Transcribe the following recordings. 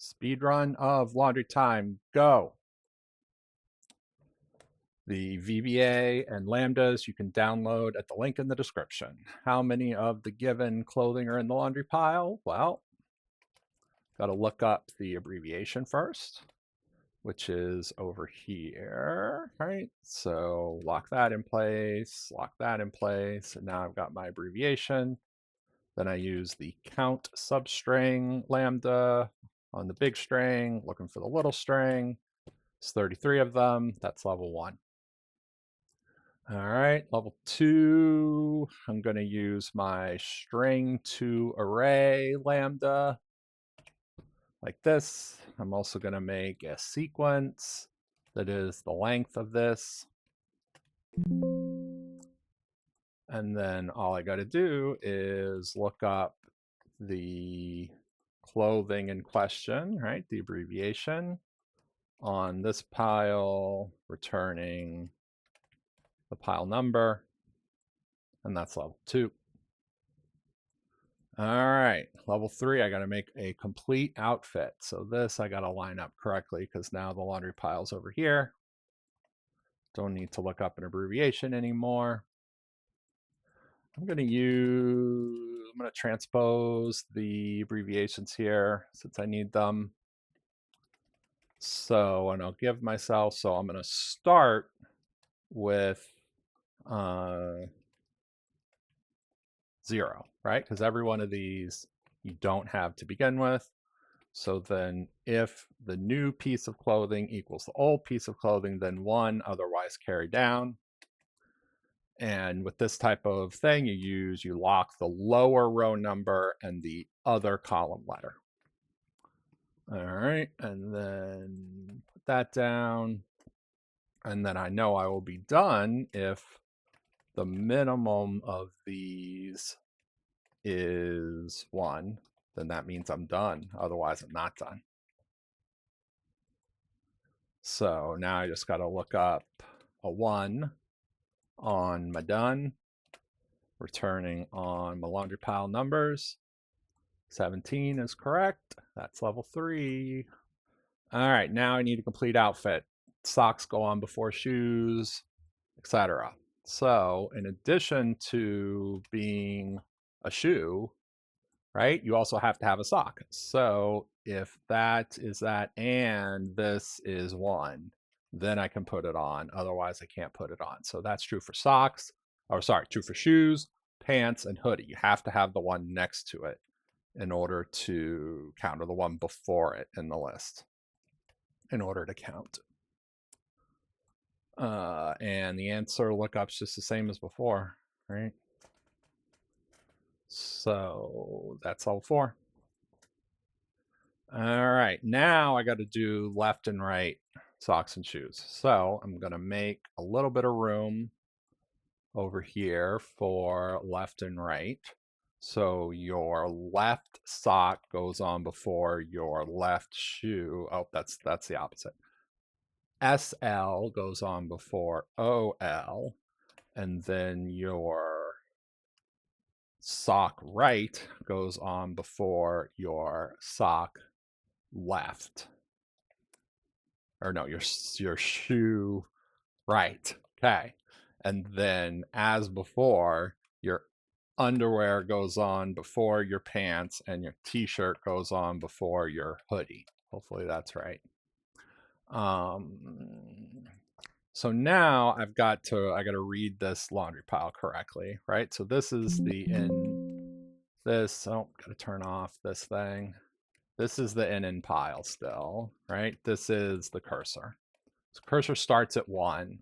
Speedrun of laundry time, go. The VBA and lambdas you can download at the link in the description. How many of the given clothing are in the laundry pile? Well, got to look up the abbreviation first, which is over here, right? So lock that in place, and now I've got my abbreviation. Then I use the count substring lambda on the big string, looking for the little string. It's 33 of them. That's level 1. All right, level 2, I'm going to use my string to array lambda like this. I'm also going to make a sequence that is the length of this. And then all I got to do is look up the clothing in question, right? The abbreviation on this pile, returning the pile number, and that's level 2. All right, level 3, I got to make a complete outfit. So this I got to line up correctly because now the laundry pile's over here. Don't need to look up an abbreviation anymore. I'm going to transpose the abbreviations here since I need them. So, and I'll give myself, so I'm going to start with 0, right? Because every one of these you don't have to begin with. So then if the new piece of clothing equals the old piece of clothing, then 1, otherwise carry down. And with this type of thing, you lock the lower row number and the other column letter. All right, and then put that down. And then I know I will be done if the minimum of these is 1, then that means I'm done. Otherwise, I'm not done. So now I just got to look up a 1 on my done, returning on my laundry pile numbers. 17 is correct. That's level 3. All right, now I need a complete outfit. Socks go on before shoes, etc. So in addition to being a shoe, right, you also have to have a sock. So if that is that and this is 1, then I can put it on. Otherwise, I can't put it on. So that's true for socks, or sorry, true for shoes, pants, and hoodie. You have to have the one next to it in order to count, or the one before it in the list in order to count. And the answer lookup's just the same as before, right? So that's all 4. All right, now I got to do left and right socks and shoes. So I'm going to make a little bit of room over here for left and right. So your left sock goes on before your left shoe. Oh, that's the opposite. SL goes on before OL, and then your sock right goes on before your sock left. Or no, your shoe right. Okay. And then as before, your underwear goes on before your pants and your t-shirt goes on before your hoodie. Hopefully that's right. So now I got to read this laundry pile correctly, right? So this is the got to turn off this thing. This is the in pile still, right? This is the cursor. So cursor starts at 1,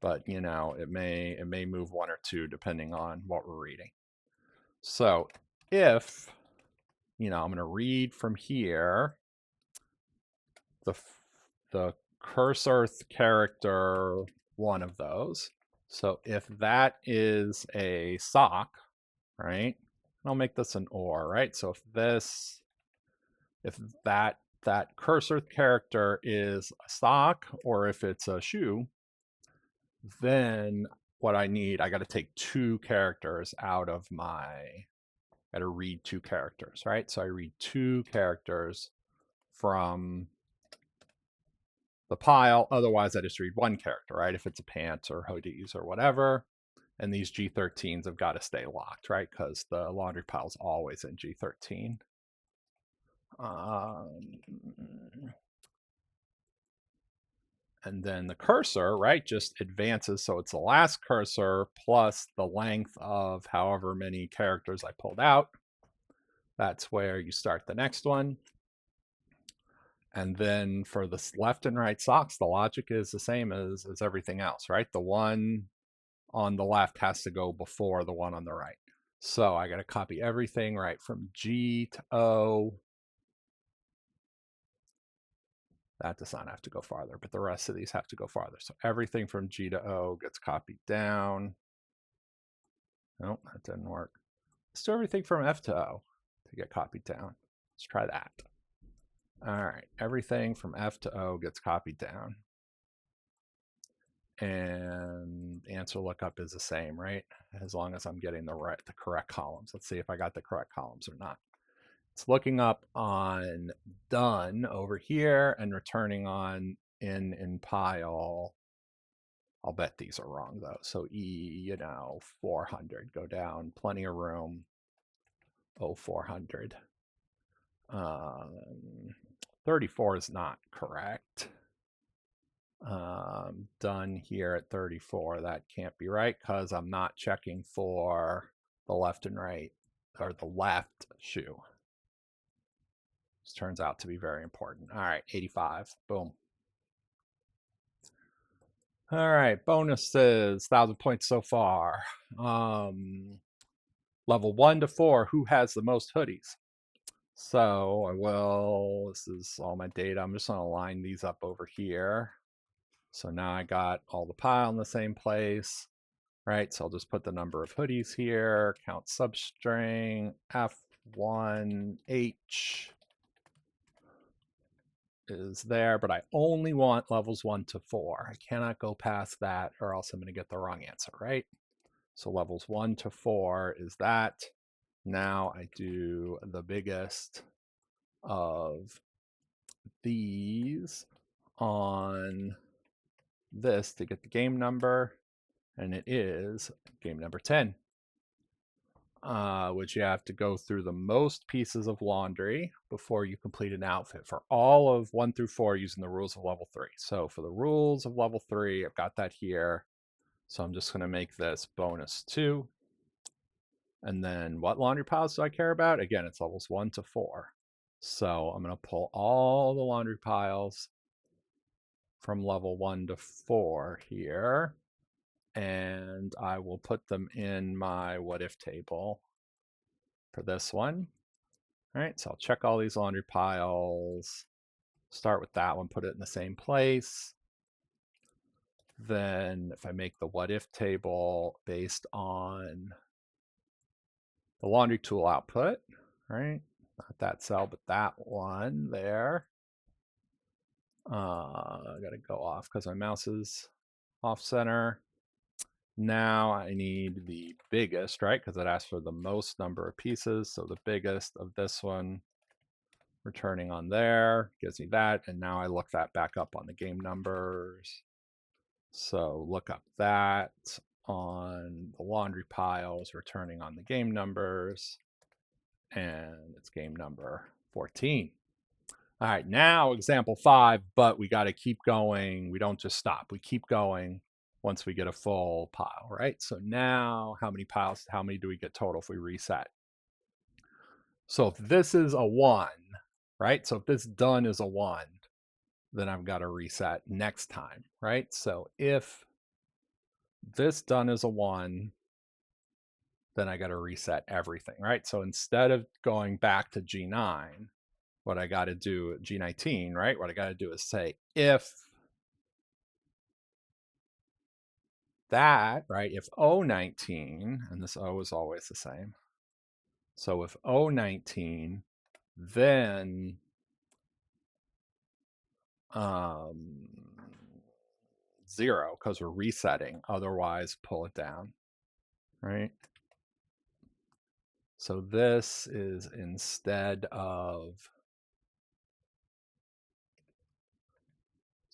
but you know, it may move 1 or 2 depending on what we're reading. So if, you know, I'm going to read from here, the cursor character, one of those. So if that is a sock, right? I'll make this an or, right? So if that cursor character is a sock, or if it's a shoe, then what I got to take 2 characters out of I got to read 2 characters, right? So I read 2 characters from the pile. Otherwise, I just read one character, right? If it's a pants or hoodies or whatever. And these G13s have got to stay locked, right? Because the laundry pile is always in G13. And then the cursor, right, just advances. So it's the last cursor plus the length of however many characters I pulled out. That's where you start the next one. And then for the left and right socks, the logic is the same as everything else, right? The one on the left has to go before the one on the right. So I got to copy everything right from G to O. That does not have to go farther, but the rest of these have to go farther. So everything from G to O gets copied down. Nope, that didn't work. Let's do everything from F to O to get copied down. Let's try that. All right, everything from F to O gets copied down. And answer lookup is the same, right? As long as I'm getting the correct columns. Let's see if I got the correct columns or not. It's looking up on done over here and returning on in pile. I'll bet these are wrong though. So E, 400, go down, plenty of room. 400. 34 is not correct. Done here at 34. That can't be right because I'm not checking for the left and right, or the left shoe. This turns out to be very important. All right, 85. Boom. All right, bonuses, 1,000 points so far. Level 1 to 4, who has the most hoodies? So I will, this is all my data. I'm just going to line these up over here. So now I got all the pile in the same place, right? So I'll just put the number of hoodies here, count substring, F1H is there, but I only want levels 1 to 4. I cannot go past that or else I'm going to get the wrong answer, right? So levels 1 to 4 is that. Now I do the biggest of these on this to get the game number, and it is game number 10, which you have to go through the most pieces of laundry before you complete an outfit for all of 1 through 4 using the rules of level 3. So for the rules of level 3, I've got that here. So I'm just going to make this bonus 2. And then what laundry piles do I care about? Again, it's levels 1 to 4. So I'm going to pull all the laundry piles from level 1 to 4 here. And I will put them in my what if table for this one. All right, so I'll check all these laundry piles. Start with that one, put it in the same place. Then if I make the what if table based on the laundry tool output, right? Not that cell, but that one there. I gotta go off because my mouse is off center. Now I need the biggest, right? Because it asks for the most number of pieces. So the biggest of this one, returning on there, gives me that. And now I look that back up on the game numbers. So look up that on the laundry piles, returning on the game numbers. And it's game number 14. All right, now example 5, but we got to keep going. We don't just stop. We keep going once we get a full pile, right? So now how many piles, how many do we get total if we reset? So if this is a 1, right? So if this done is a 1, then I've got to reset next time, right? So if this done is a 1, then I got to reset everything, right? So instead of going back to G9, what I got to do, G19, right? What I got to do is say if that, right? If O19, and this O is always the same. So if O19, then 0, because we're resetting. Otherwise, pull it down, right? So this is instead of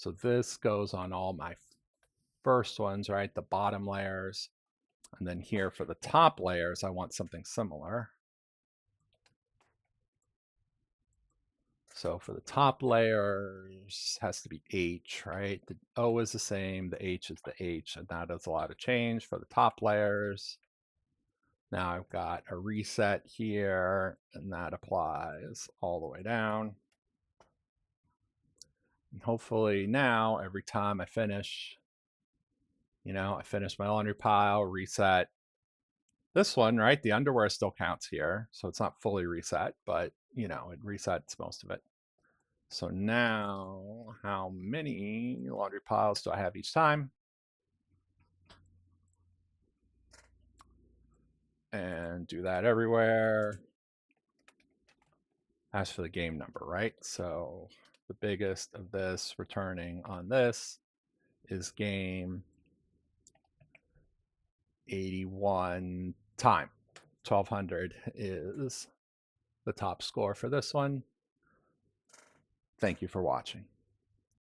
So this goes on all my first ones, right? The bottom layers. And then here for the top layers, I want something similar. So for the top layers, has to be H, right? The O is the same, the H is the H, and that does a lot of change for the top layers. Now I've got a reset here, and that applies all the way down. And hopefully now, every time I finish, I finish my laundry pile, reset. This one, right, the underwear still counts here, so it's not fully reset, but, it resets most of it. So now, how many laundry piles do I have each time? And do that everywhere. As for the game number, right? So the biggest of this returning on this is game 81 time. 1200 is the top score for this one. Thank you for watching.